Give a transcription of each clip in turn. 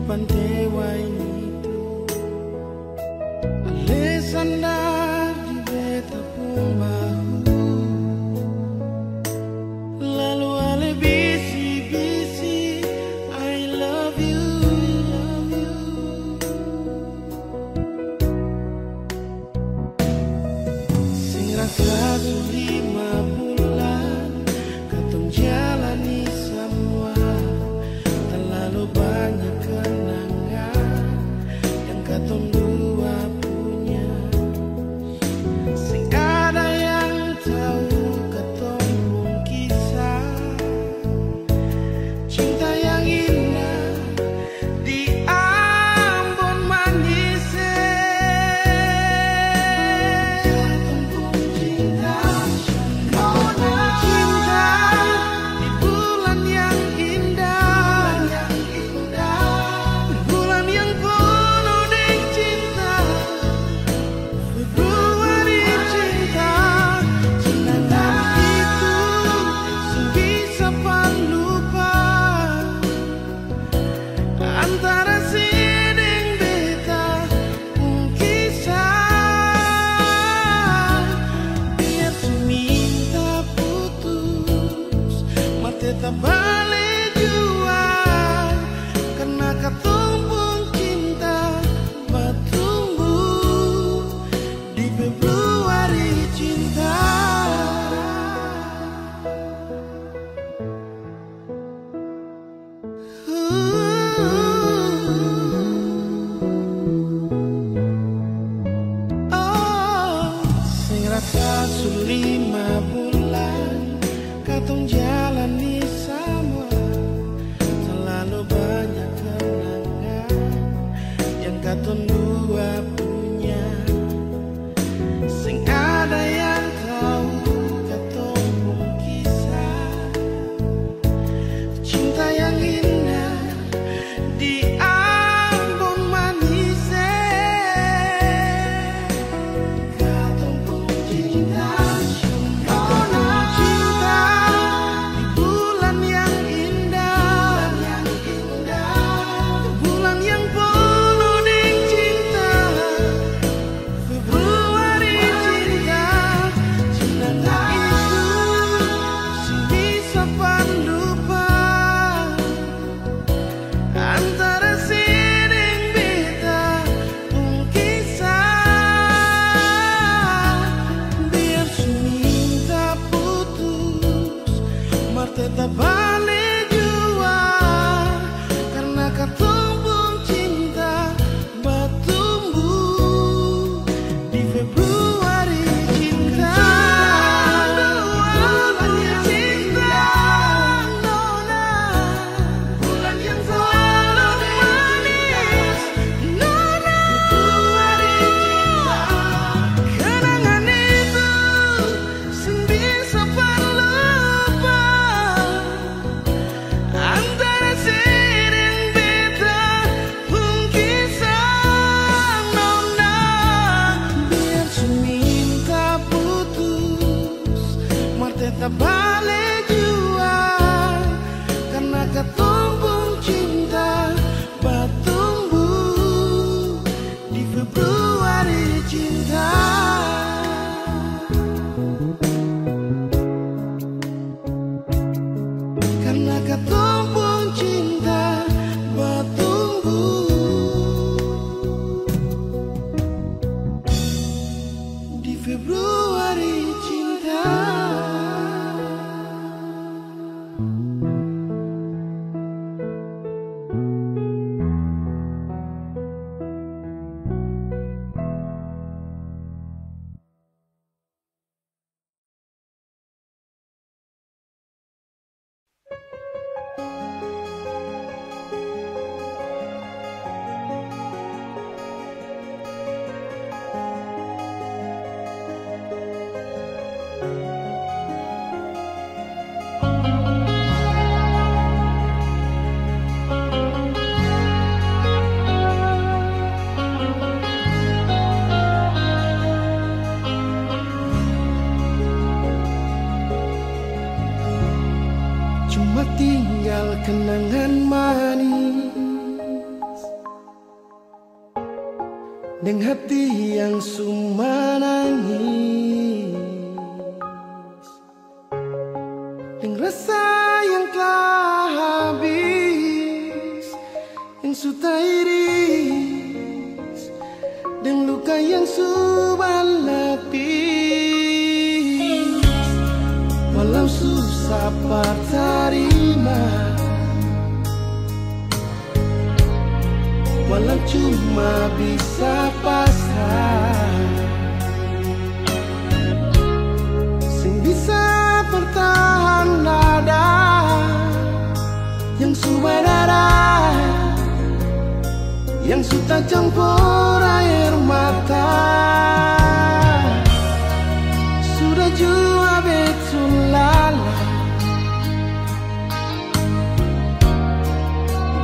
pantai Wainito, alesandar di beta pun bahu, lalu ale bisi-bisi I love you, love you. Sing rasa su 5 bulan katong jalani semua, terlalu banyak kenangan yang katong dua punya. Sing ada yang tahu katong pun kisah cinta yang indah di Ambon manis. Katong pun cinta, katong cinta di bulan yang indah, bulan yang penuh dengan cinta, Februari cinta. Cinta itu sebisa lupa antara siding beta pun kisah. Biar seminta putus mati tak balik jua, karena katong pun cinta bertumbuh di Februari cinta. Sing rasa su 5 bulan katong jalani sama, terlalu banyak kenangan yang katong dua punya. Sing ada yang tahu katong pun kisah cinta yang indah di Ambon manis. Katong pun cinta, katong pun cinta di dengan hati yang suma nangis, dengan rasa yang telah habis, yang sudah iris, dan luka yang sudah lapis. Walau susah terima, walau cuma bisa pasrah, sing bisa bertahan nada yang sudah darah, yang sudah campur air mata. Sudah jua betul lala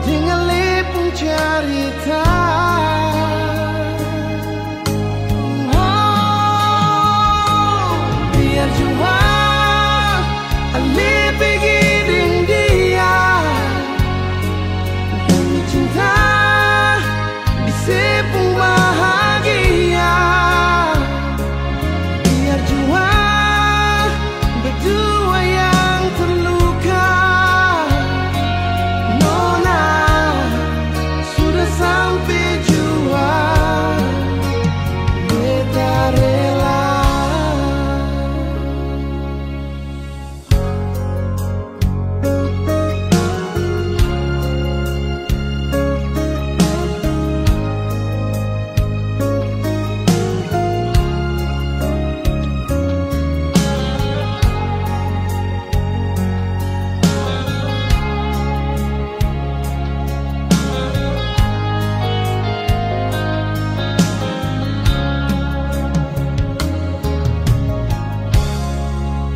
dengan lepung cerita. Biar jua ale pergi dengan dia, demi cinta disepung bahagia. Biar jua berdua yang terluka, nona sudah sampai jua, beta rela.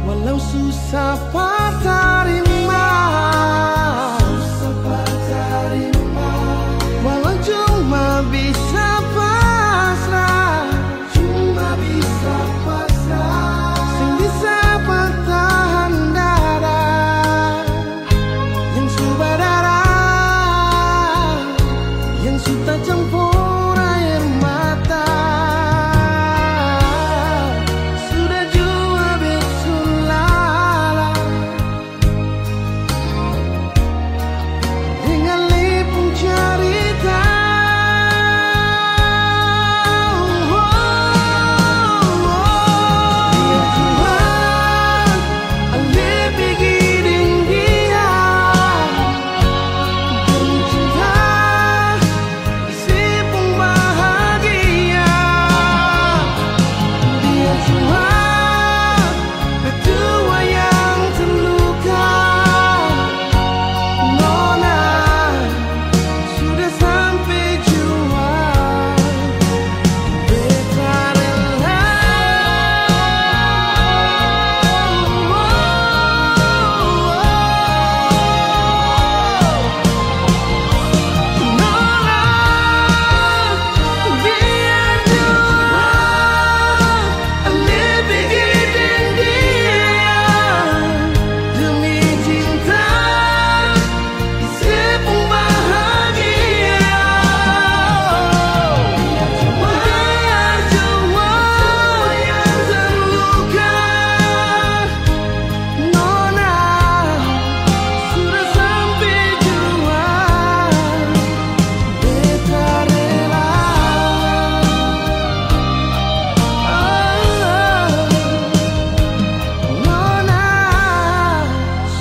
Walau susah terima, walau cuma bisa pasrah, sing bisa bertahan dada yang sudah darah, yang sudah campur air mata. Sudah jua betul lala dengan lepung cerita. Biar jua ale pergi dengan dia, demi cinta disepung bahagia. Biar jua berdua yang terluka, nona sudah sampai jua, beta rela. Nona, biar jua ale pergi dengan dia, demi cinta disepung bahagia. Biar jua yang terluka, nona sudah sampai jua, beta rela. Nona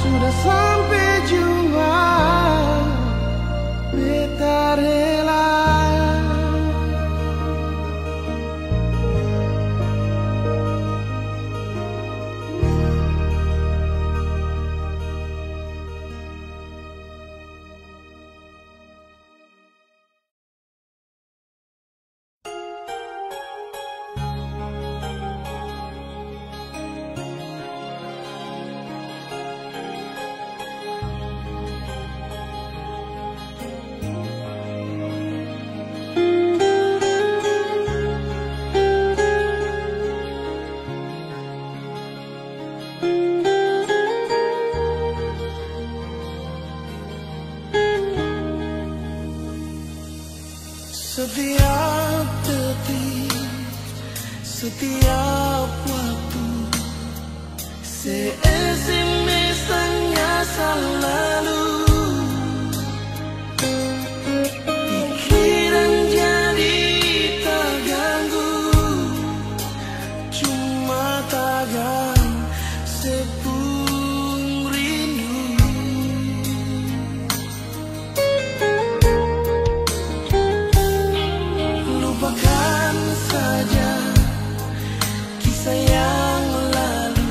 sudah sampai jua, beta rela. Setiap setiap waktu. SMS-nya selalu, pikiran jadi terganggu, cuma tagan sepung rindu. Lupakan saja kisah yang lalu,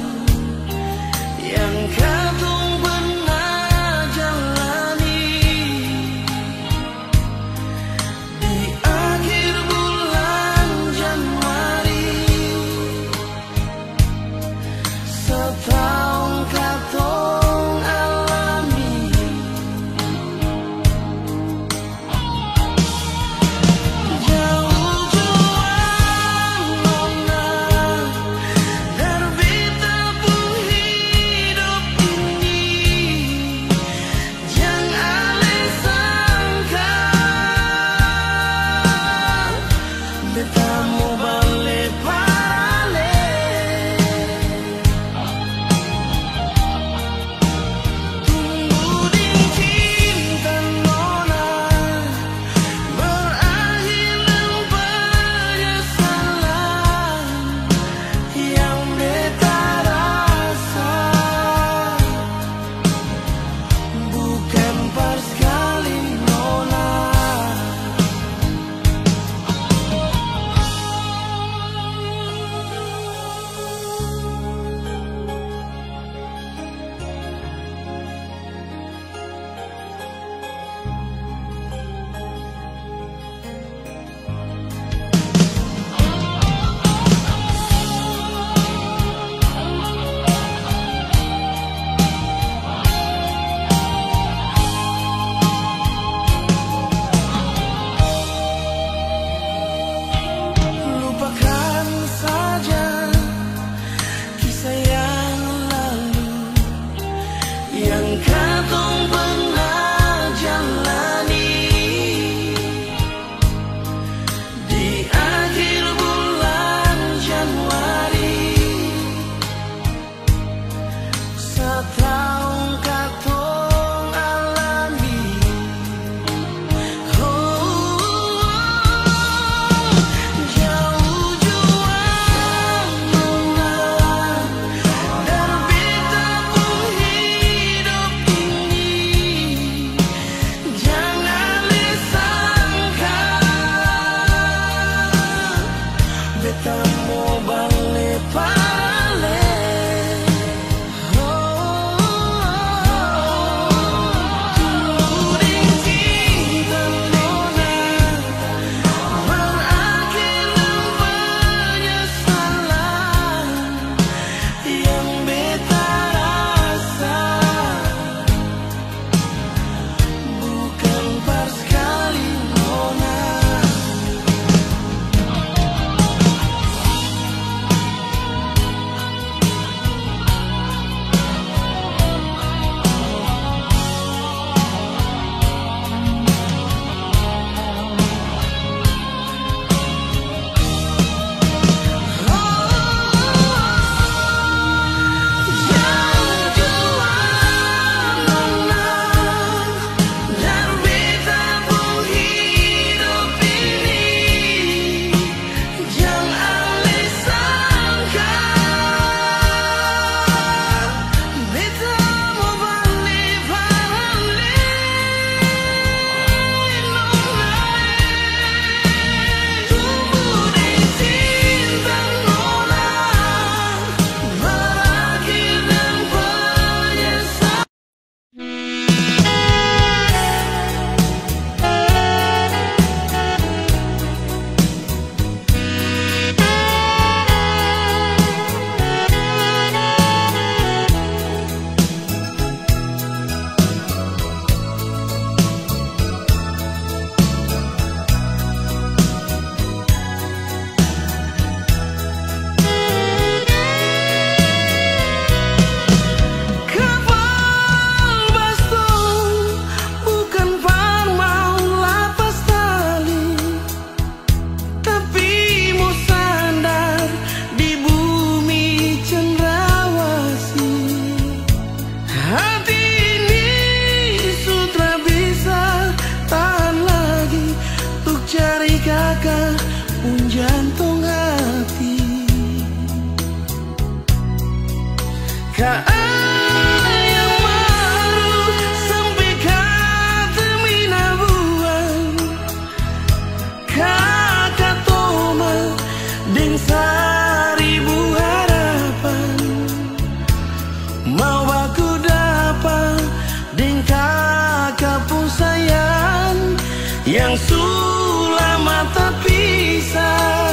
yang sulama tak pisah.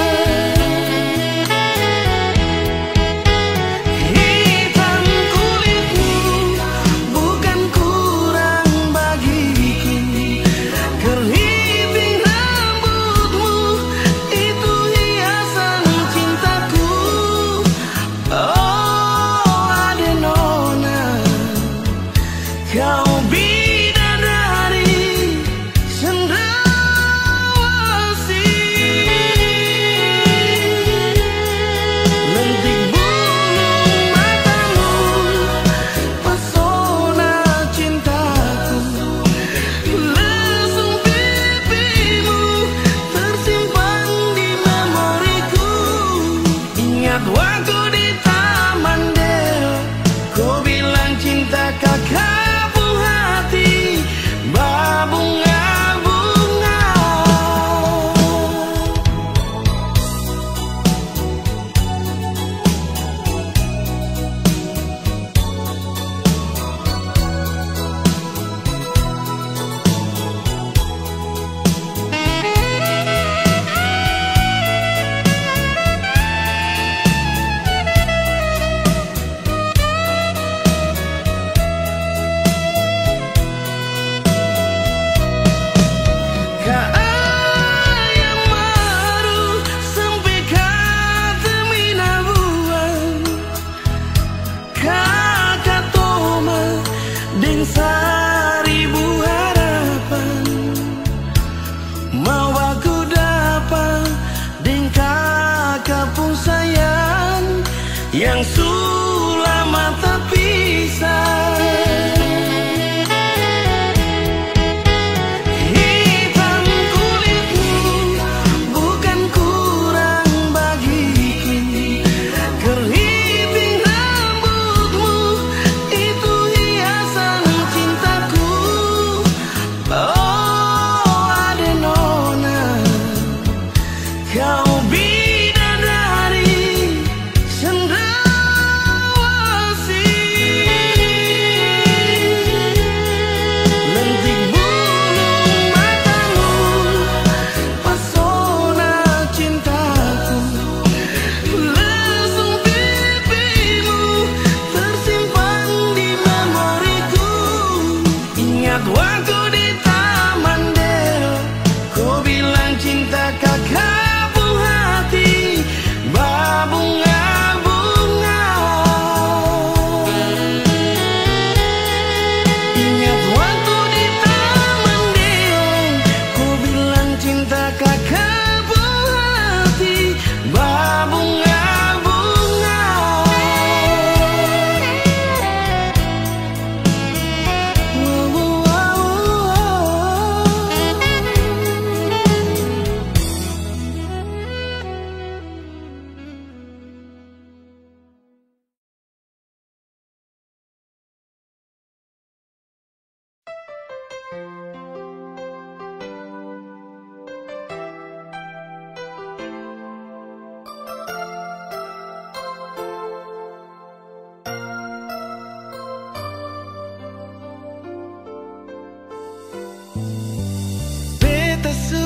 Hitam kulitmu bukan kurang bagiku, keriting rambutmu itu hiasan cintaku. Oh Adenona, kau waktu di Taman Deo, kau bilang cinta kakak buah hati, berbunga-bunga. Seribu harapan mau aku dapat dengan kakak pun sayang yang sulama tak pisah. Hitam kulitmu bukan kurang bagiku, keriting rambutmu itu hiasan cintaku. Oh Adenona, kau bidadari cendrawasih. Lentik bulu matamu, pesona cintaku. Lesung pipimu tersimpan di memoriku. Ingat waktu di Taman Deo, kau bilang cinta kakak buah hati, berbunga-bunga. Ingat waktu di Taman Deo, kau bilang cinta kakak buah hati, berbunga-bunga. Beta su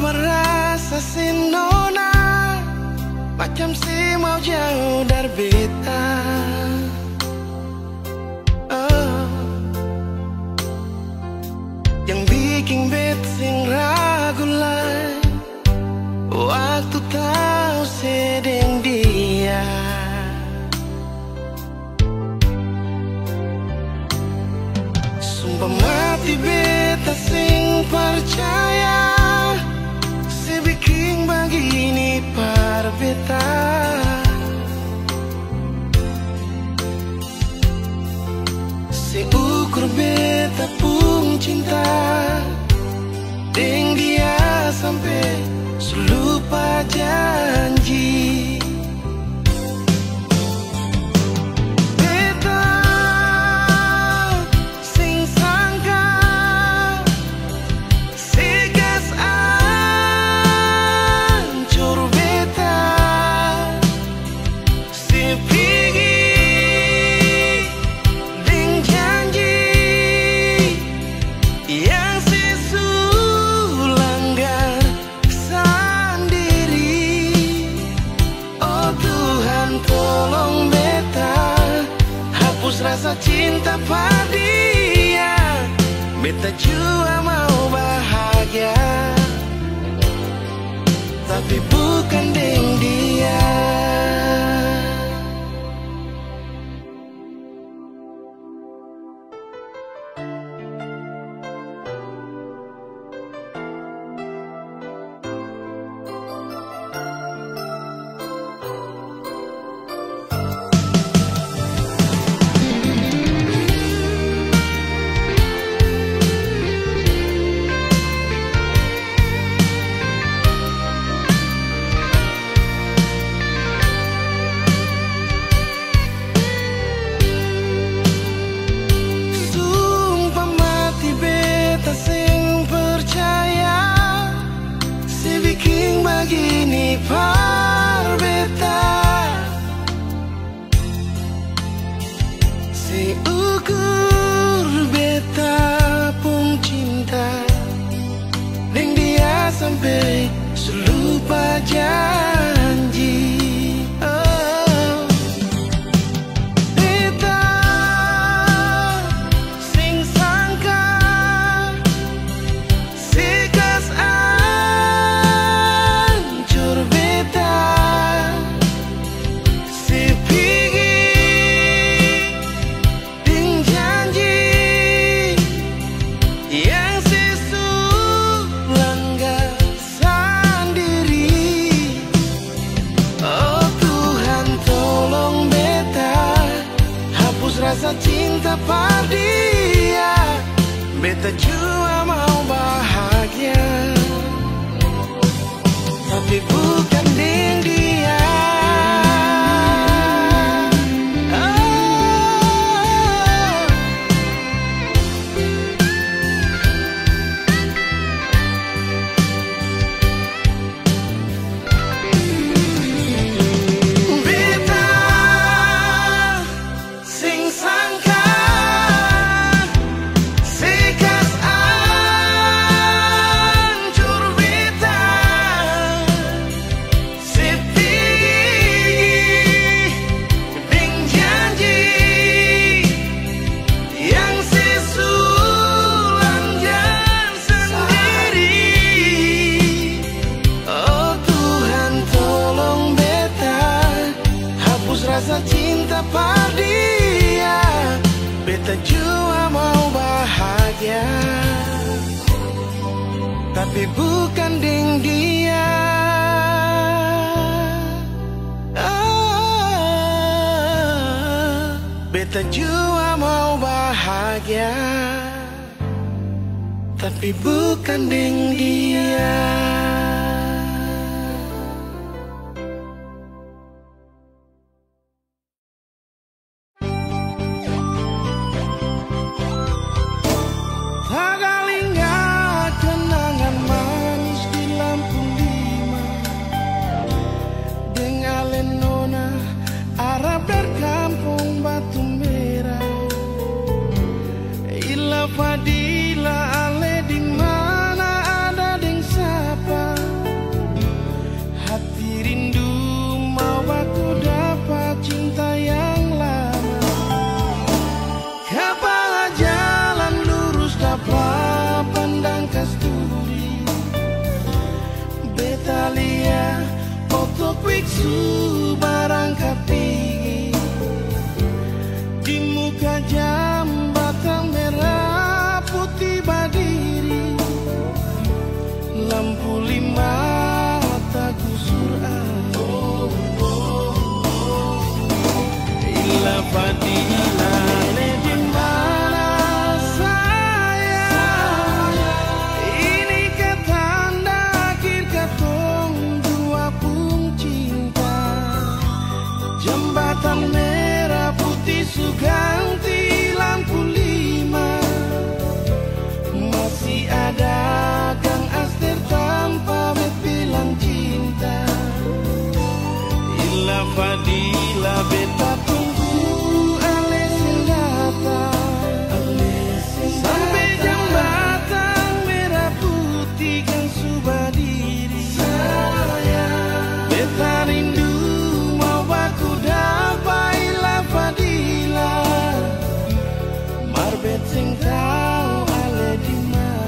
merasa si nona macam si mau jauh dari beta. Oh, yang bikin beta sing ragu lah waktu kau sedang dia. Sumpah mati beta sing percaya si bikin begini par beta. Si ukur beta pun cinta dengan dia sampai lupa janji. Beta sing sangka si gas ancur beta, si pigi ding janji yang si sula janji. Oh, beta sing sangka sikas ancur beta si pigi ding janji yang sesu langgar sendiri. Oh Tuhan tolong beta hapus rasa cinta pada dia. Beta cuma mau bahagia, tapi bukan dengan dia. Beta sing sangka sikas ancur beta si pigi ding janji yang sesu langgar sendiri. Oh Tuhan tolong beta hapus rasa cinta pada dia. Beta cuma mau bahagia, tapi bukan dengan dia. Ah, beta cuma mau bahagia, tapi bukan dengan dia. Tagalinga kenangan manis di Lampung Lima, dengan lenona Arab dari kampung Batu Merah. Ila Fadila ale di mana ada deng sapa, hati rindu mau aku dapat cinta yang lama. Kapan jalan lurus dapat pandang kasturi, Betalia foto kwiksu barang kapigi di muka jambatan merah putih berdiri. Lampu lima tak gusur Ila Fadila le di mana sayang, ini ketanda akhir katong dua pun cinta. Jembatan merah putih suganti lampu lima, masih ada Kang Aster tanpa bilang cinta. Ila Fadila beta tunggu ale datang, sampai jembatan merah putih kan sudah diri. Beta rindu mau aku dapat Ila Fadila, marbet sing tau ale di mana.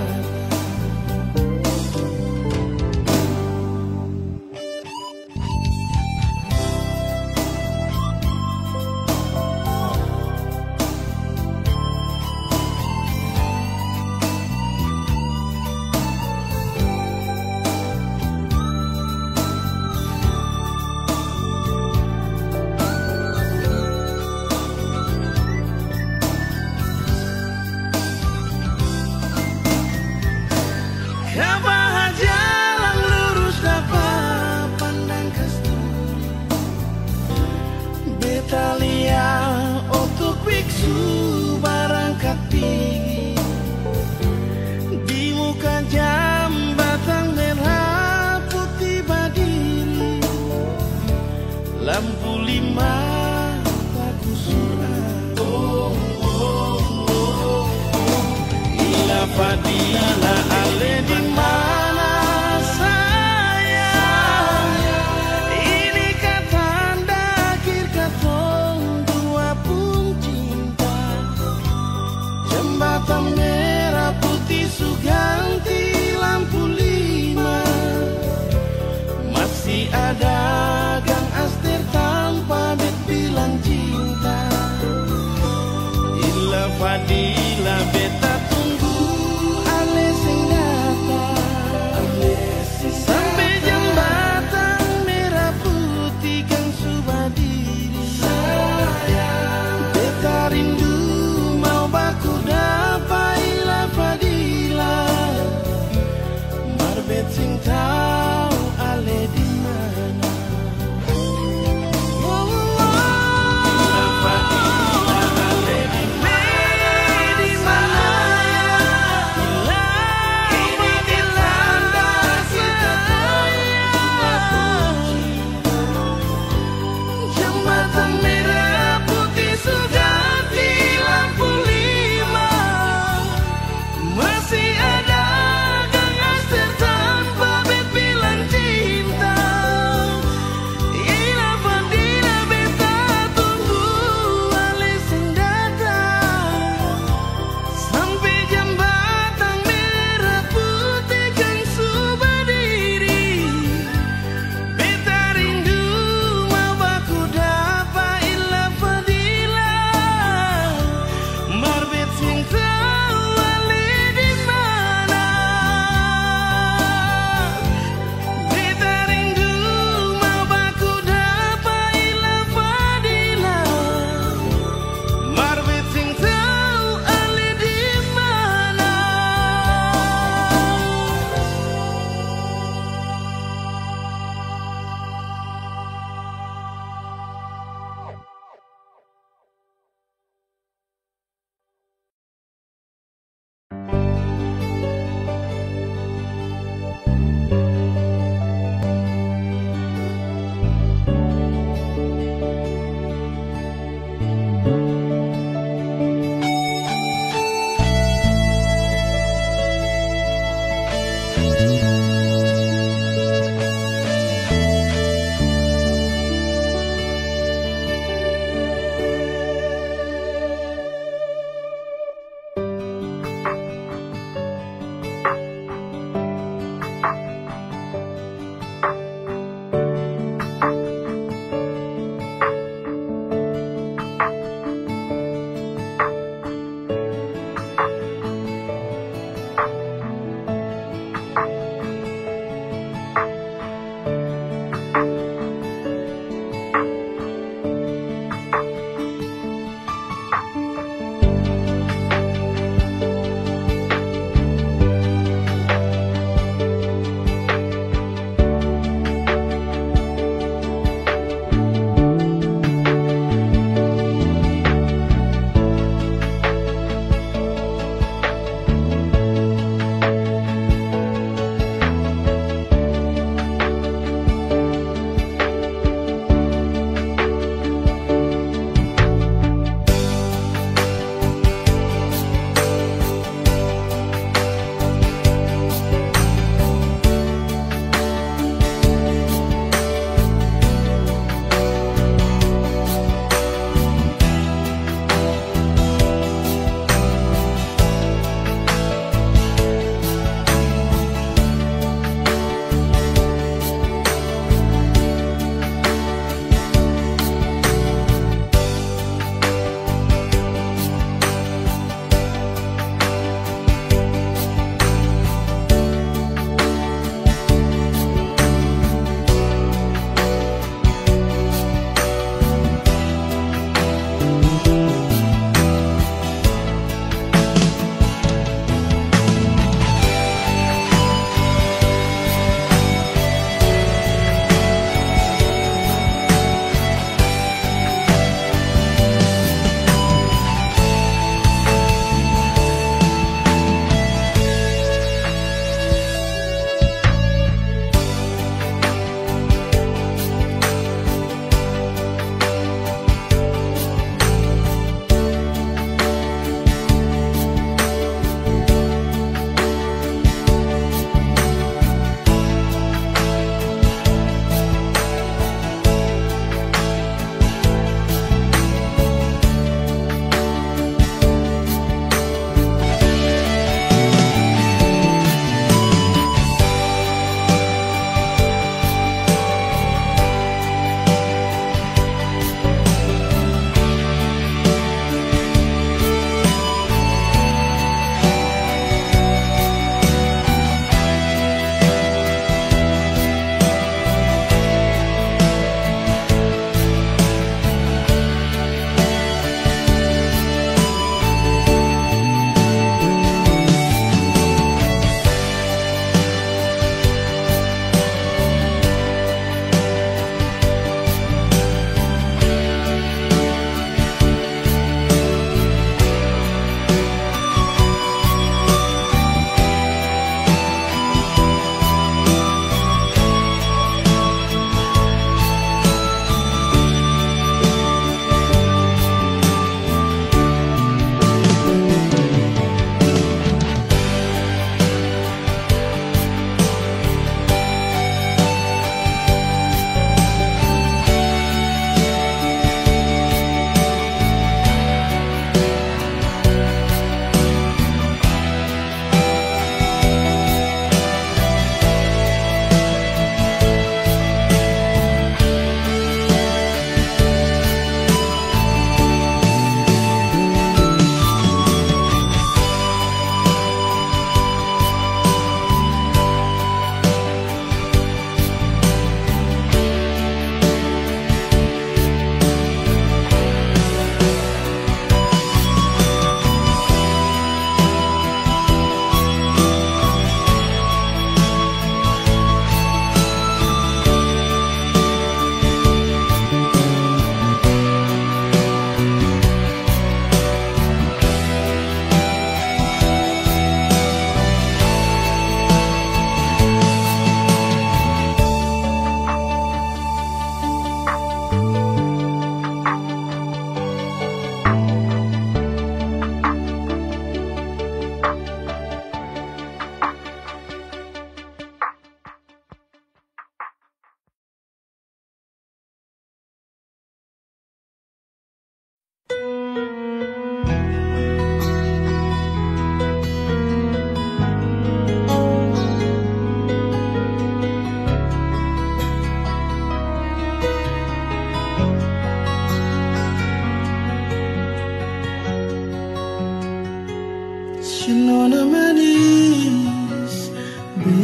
Kapan jalan lurus dapat pandang kasturi, Betalia otuk biksu barang kapigi di muka jambatan merah putih berdiri. Lampu lima tak gusur Ila Fadila ale di mana sayang, sing tau ale di mana.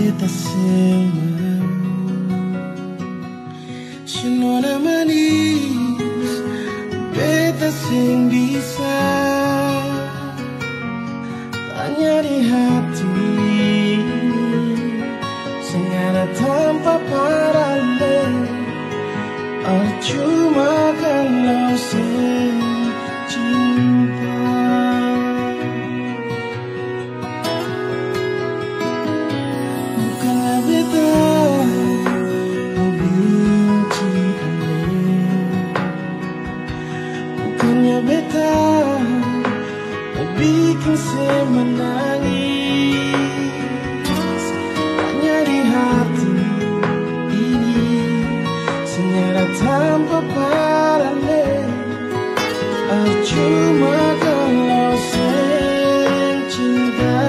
beta semua Sinona manis beta sing bisa tanya di hati sing ada tanpa paralel cuma kalau sing cinta bukannya beta benci bukannya beta bikin saya menangis hanya di hati ini senyara tanpa paralel cuma kalau saya cinta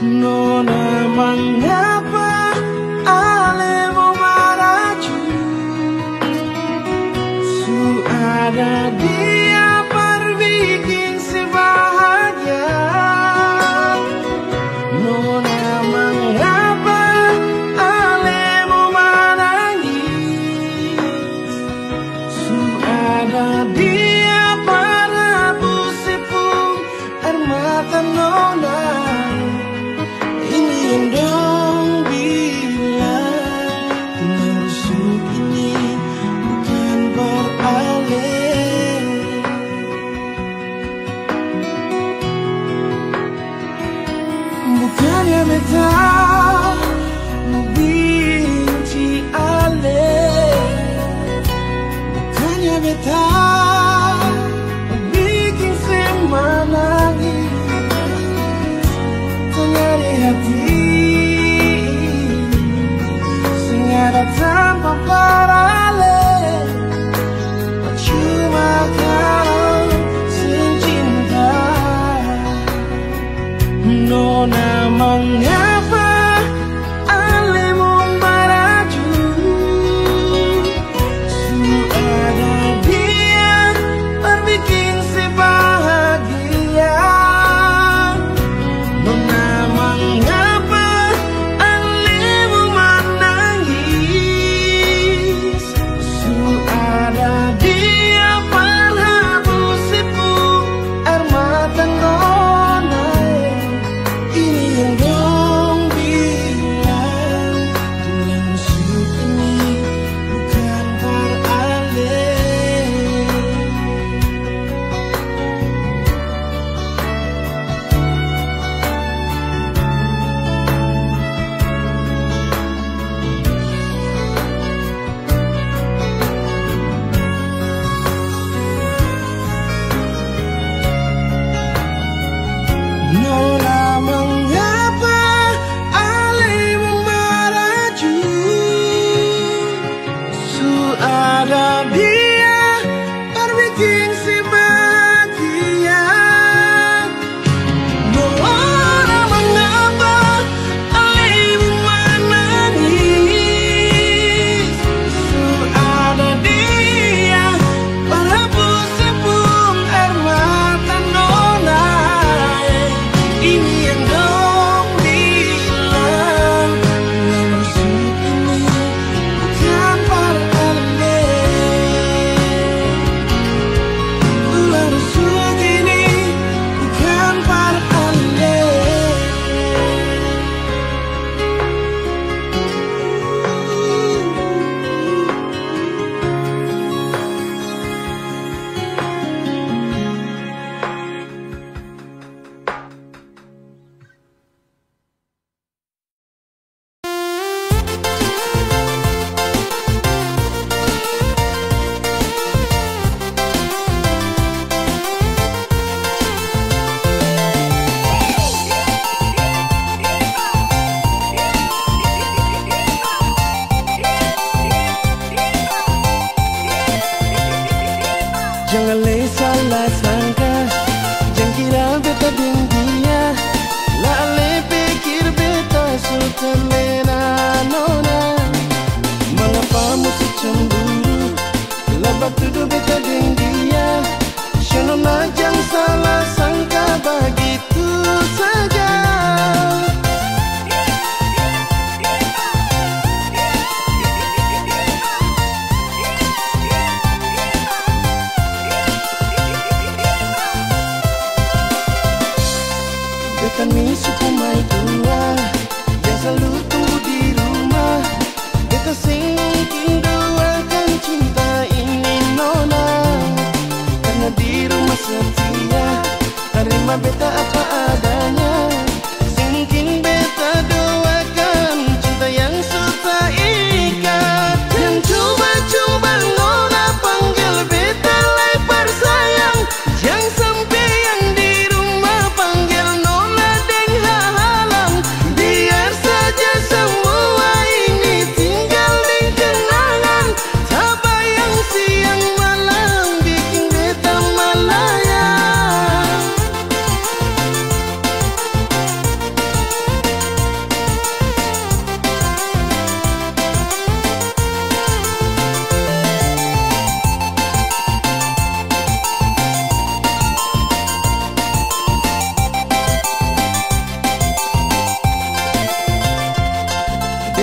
nona mangga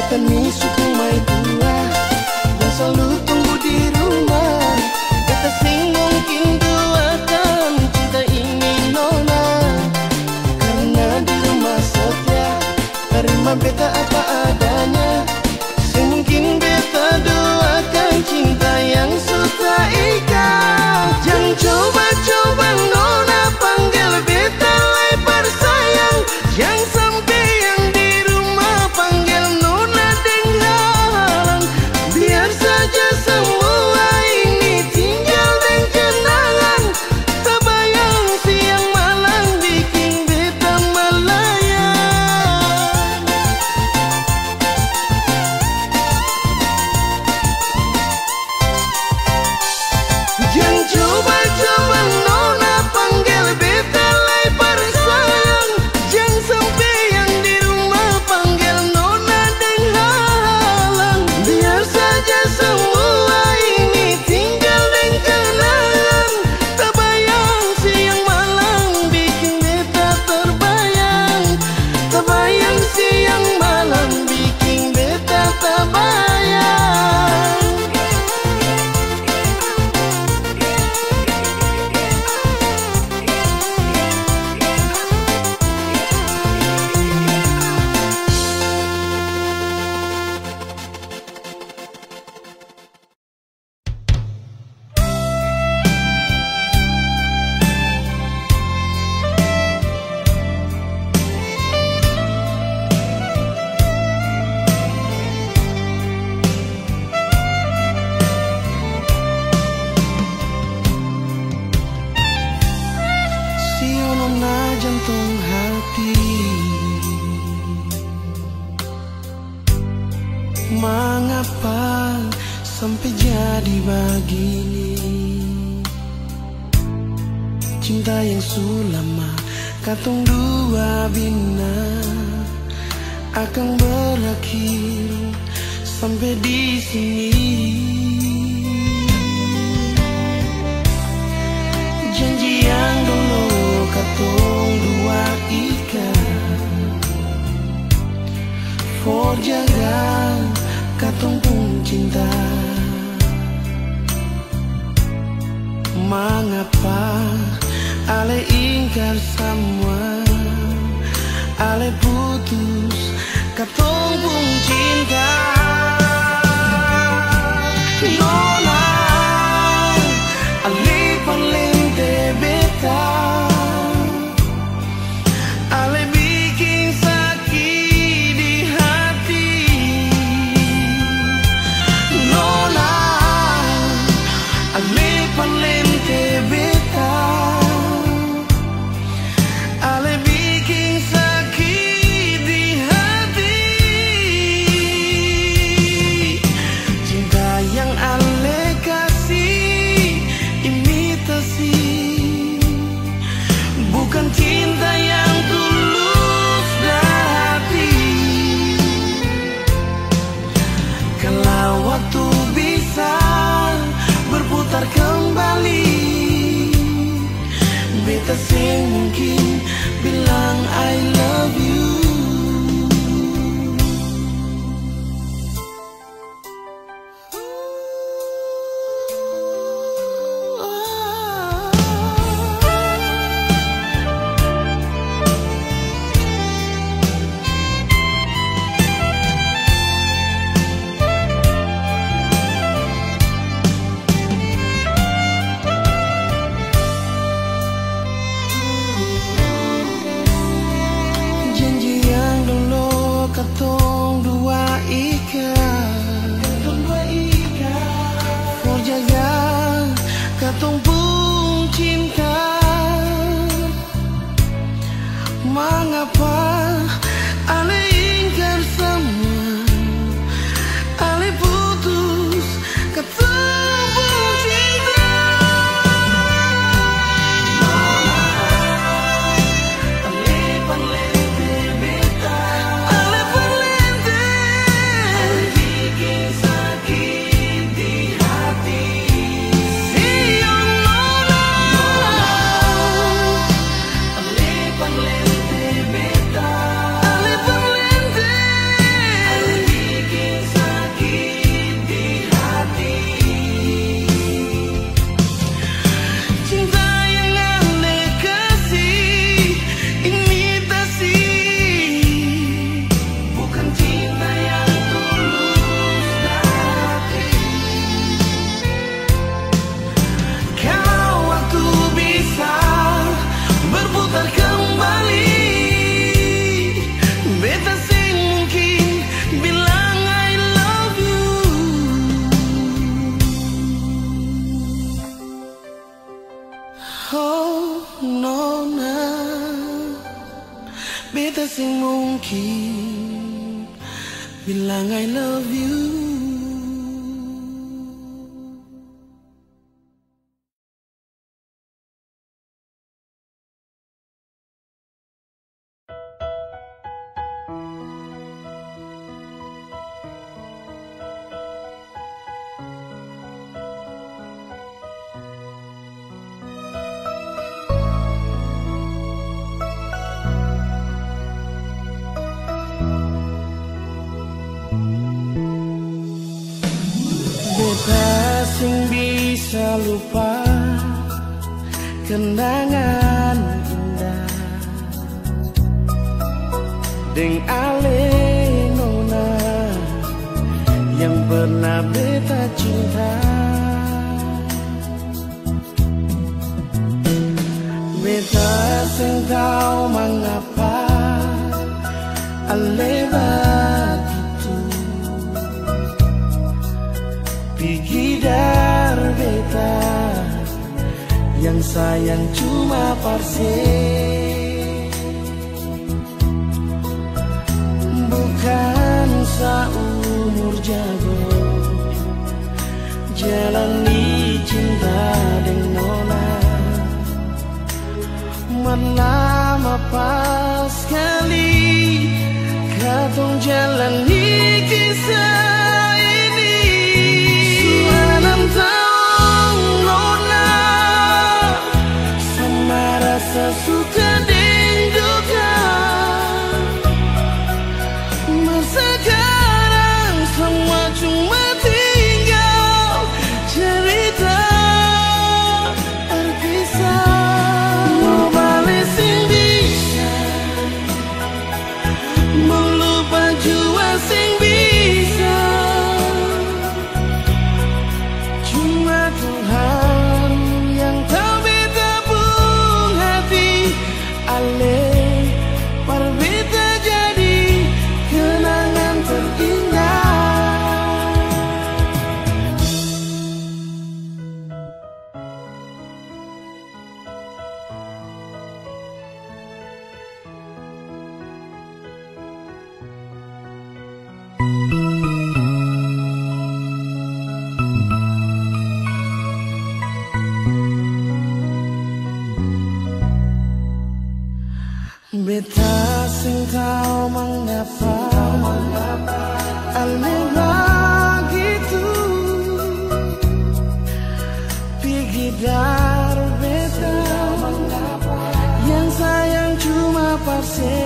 Kami suku mai tua yang selalu tunggu di rumah. Beta sing mungkin duakan cinta ini nona, karena di rumah setia terima beta apa adanya. Sing mungkin beta doakan cinta yang sudah ikat. Jangan coba-coba nona panggil beta lebar sayang. Yang sampai yang di rumah panggil nona denghalang. Biar saja semua ini tinggal dan kenangan. Terbayang siang malam bikin beta melayang. Jangan coba-coba nona panggil beta lebar sayang. Jangan sampai yang di rumah panggil nona denghalang. Biar saja semua ini tinggal dan kenangan. Terbayang siang malam bikin beta terbayang. Terbayang siang malam bikin beta terbayang. Sionona jantung hati, mengapa sampai jadi begini? Cinta yang sulama katong dua bina akan berakhir sampai di sini. Janji yang dulu katong dua ikat, for jaga katong pun cinta. Mengapa ale ingkar semua, ale putus katong pun cinta. Nona ale palente beta, ale bikin sakit di hati. Nona ale palente beta, ale bikin sakit di hati. Cinta yang ale kasih imitasi, bukan cinta yang tulus hati. Kalau waktu bisa berputar kembali, beta sing mungkin bilang I love you. bilang I love you. Beta sing bisa lupa kenangan indah deng ale nona yang pernah beta cinta. Beta sing tahu mengapa ale begitu pikir beta yang sayang cuma parse, bukan seumur jago jalani cinta dengan nona. Lama pas sekali katong jalani kisah ini. Suanam tahu nona sama rasa suka dan duka. Masa sekarang semua cuma tinggal cerita terpisah. Beta sing tahu mengapa aneh begitu pikir beta yang sayang cuma parse,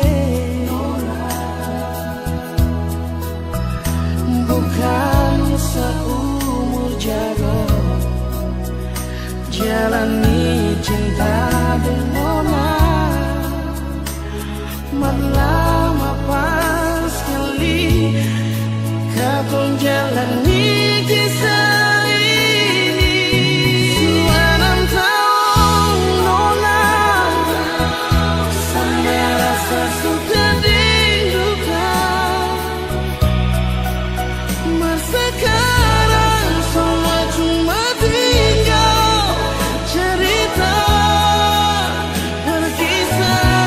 bukan seumur jago jalani cinta dengan nona. Lama pas sekali katong jalani kisah ini. Suanam tahu nona sama rasa suka dan duka. Masa sekarang semua cuma tinggal cerita berkisah.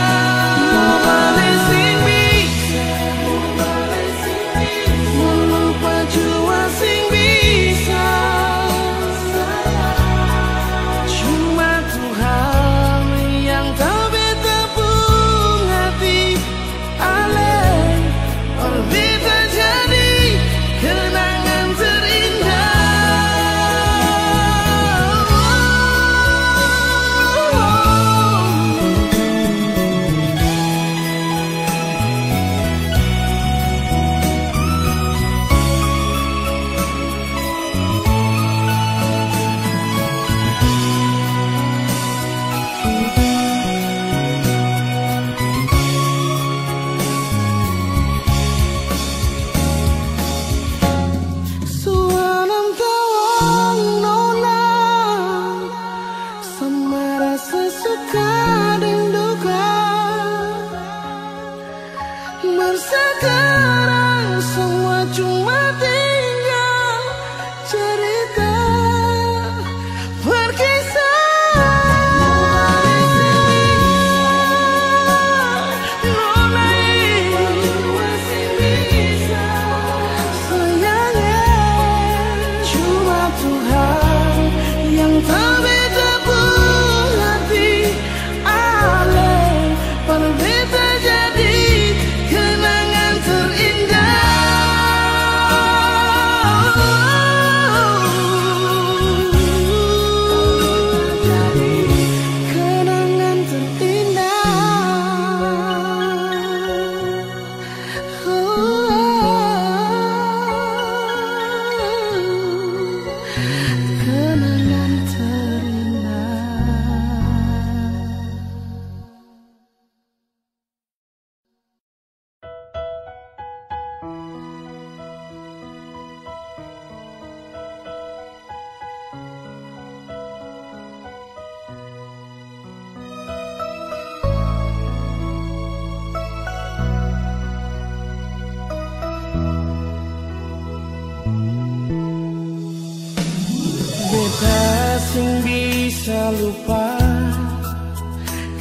bisa lupa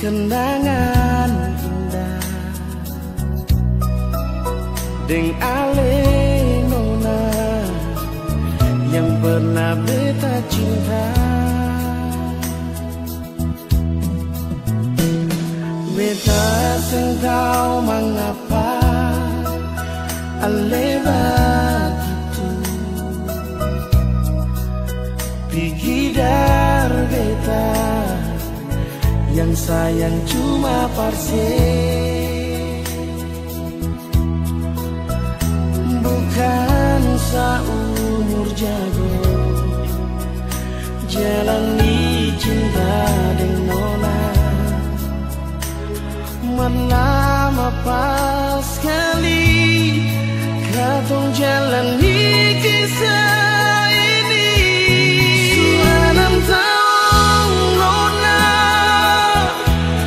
kenangan indah deng ale nona yang pernah beta cinta. Beta sing tahu mengapa ale begitu pikir beta yang sayang cuma parse, bukan seumur jago jalani cinta dengan nona. Melama pas sekali katong jalani kisah ini. Sudah 6 tahun nona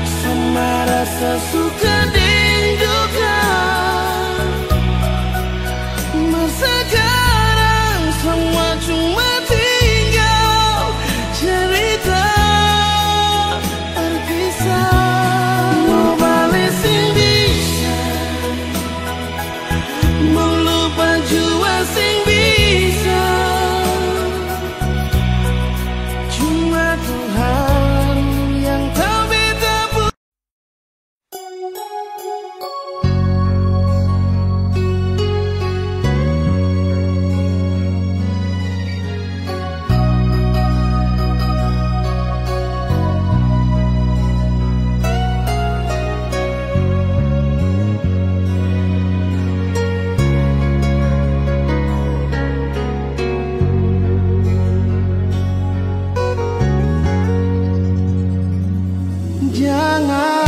sama rasa suka dan duka. Masa sekarang semua cuma tinggal cerita terpisah. Mau balik sing bisa, mau lupa jua sing bisa. Cuma Tuhan yang tahu beta pun. Janganlah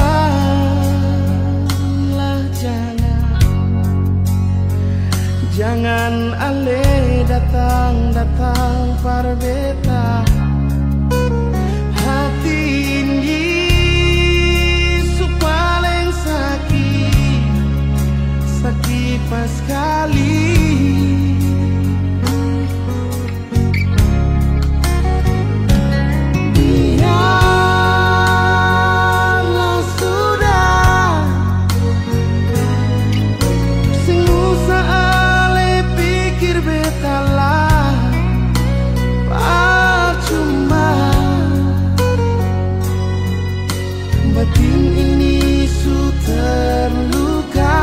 jangan ale datang par beta hati ini paling sakit pas sekali. Batin ini su terluka,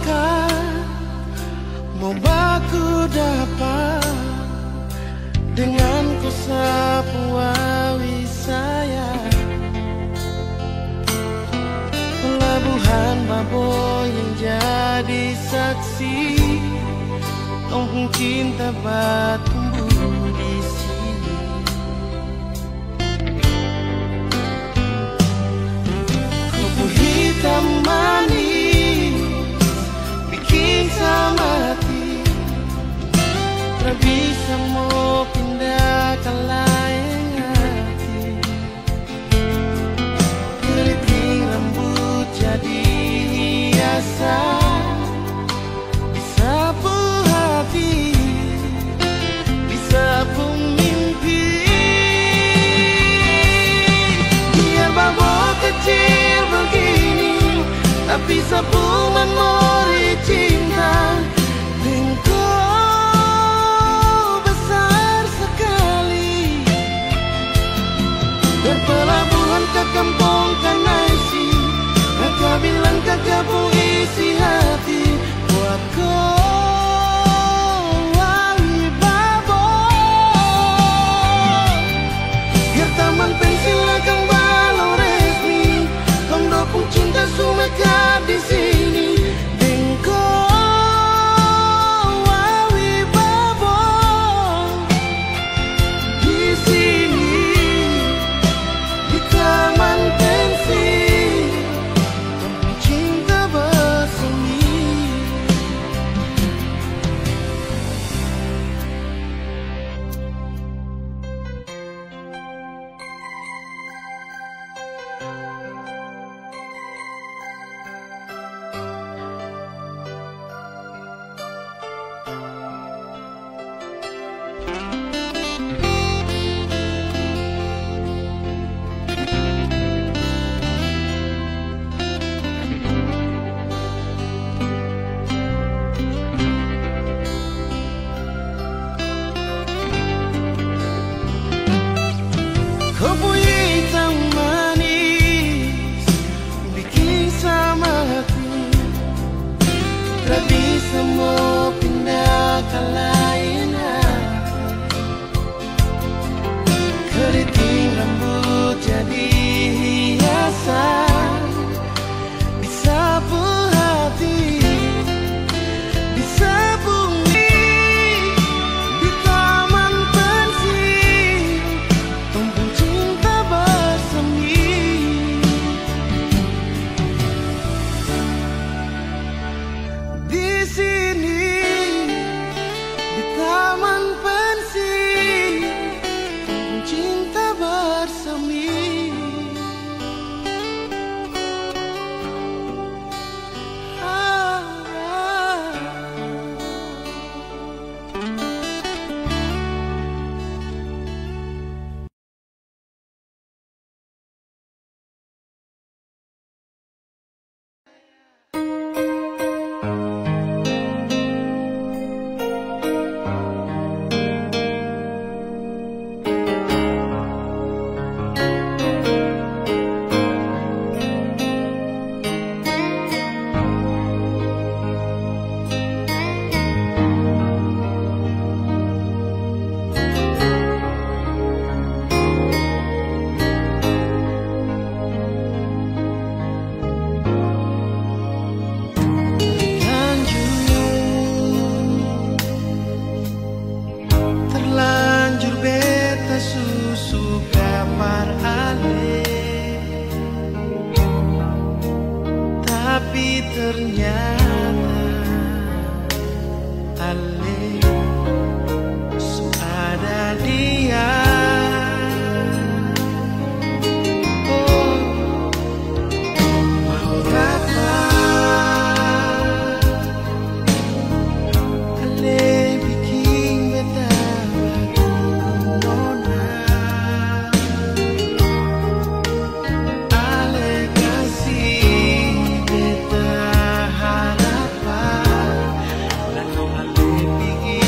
sangka mau baku dapat dengan ku sapu awi saya. Pelabuhan Baboy yang jadi saksi, kampung cinta bertumbuh di sini. Kupu hitam manis bikin sama hati, tak bisa mau pindah ke lain hati. Keriting rambut jadi hiasan, disapu hati, disapu mimpi. Biar Baboy kecil begini, tapi sapu memori cinta. Pelabuhan ke kampung Kanaisi, kakak bilang kakak puisi hati buat kau awi Baboy. Biar taman pensil akan balau resmi, kong dopung cinta sumeka di sini. Dengko awi Baboy di sini. Taman pensil, kampung cinta bersemi. Kopi hitam manis bikin sama hati, tak bisa mau pindah ke lain hati. Keriting rambut jadi hiasan, disapu hati, disapu di taman pensil, kampung cinta bersemi. Di sini, di taman pensil, kampung cinta bersemi. Terlanjur beta susu kamar ale, tapi ternyata ale su ada dia. Oh, mau kata ale bikin beta harapan, lalu ale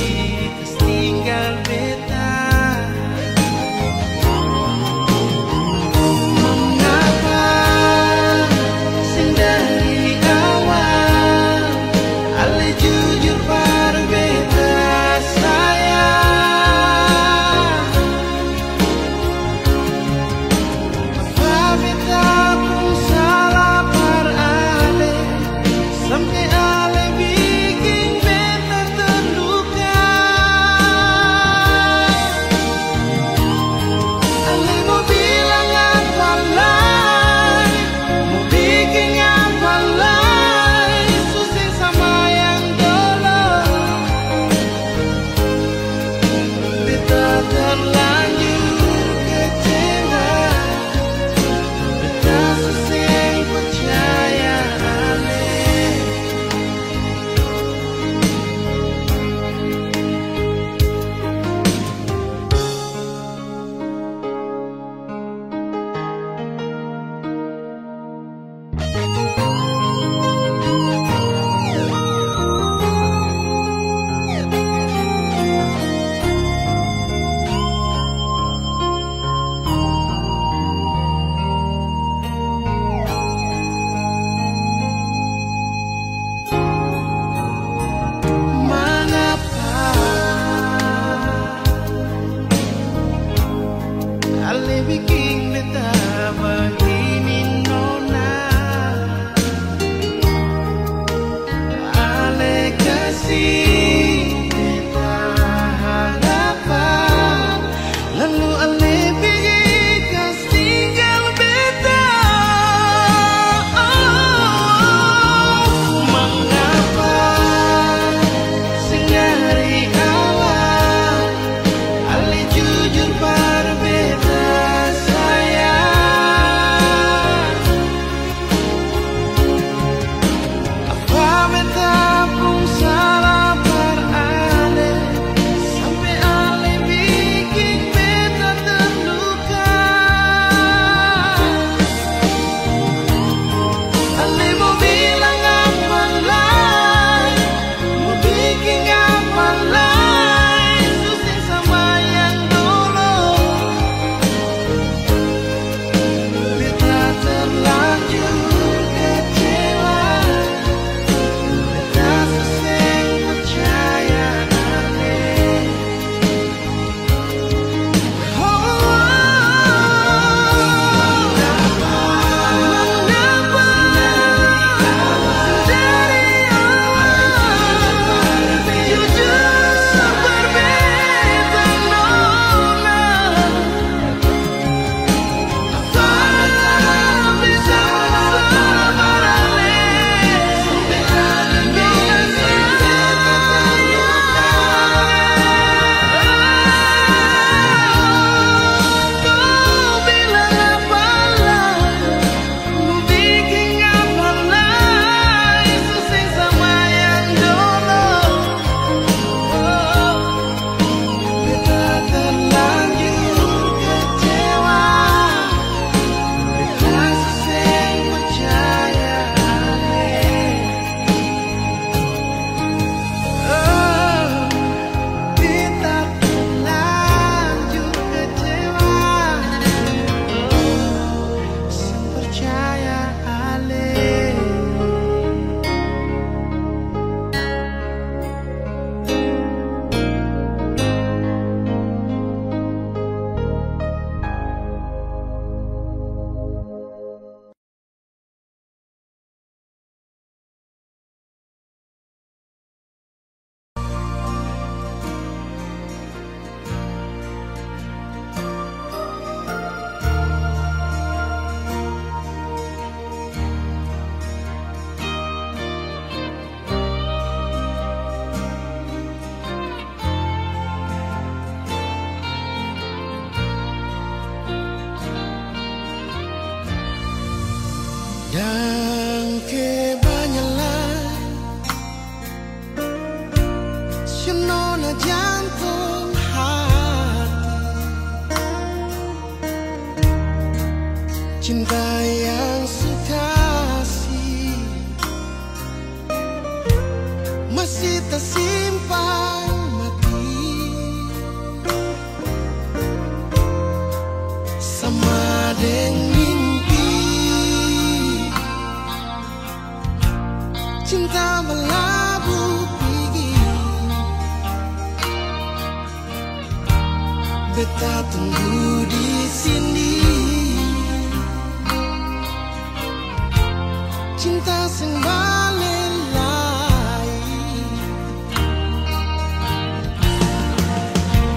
beta simpan mati sama deng mimpi cinta melabuh pergi. Beta tunggu di sini cinta sing balelai.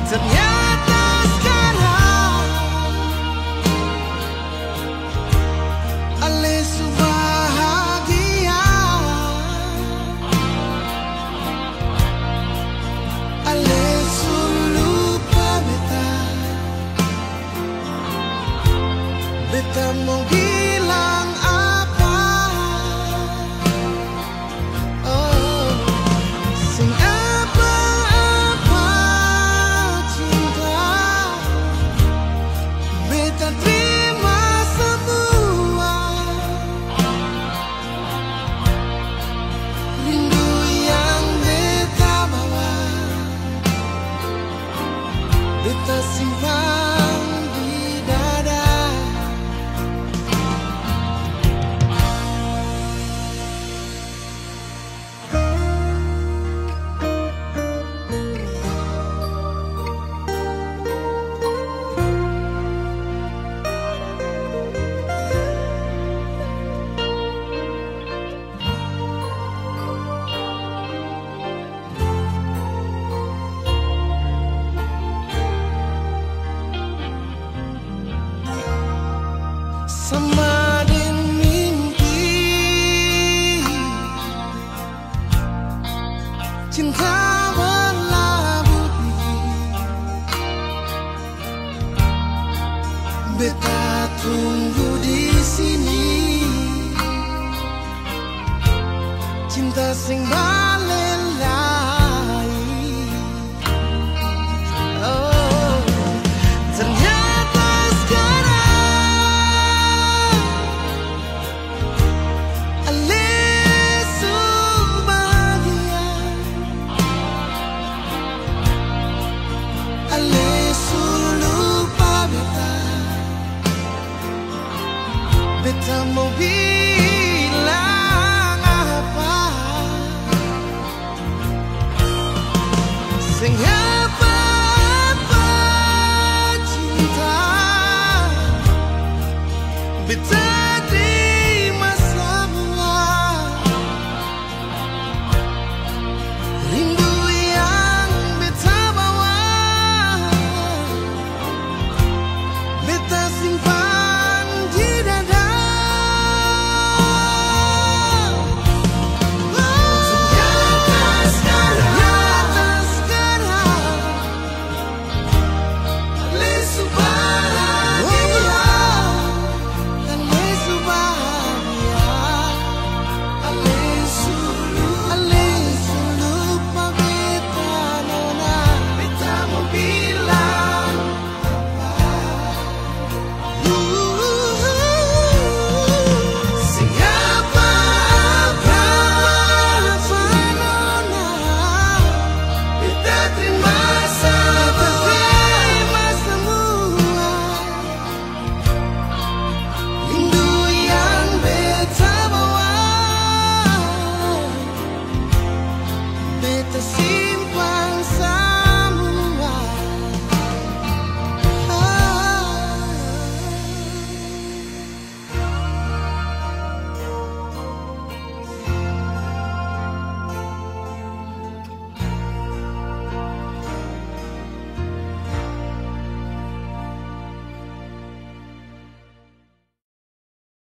Ternyata sekarang ale bahagia, ale lupa beta. Beta mau bilang apa? Oh, sing apa-apa cinta. Beta terima semua rindu yang beta bawa. Beta simpan di dada. Sama deng mimpi cinta berlabuh pergi. Beta tunggu di sini cinta sing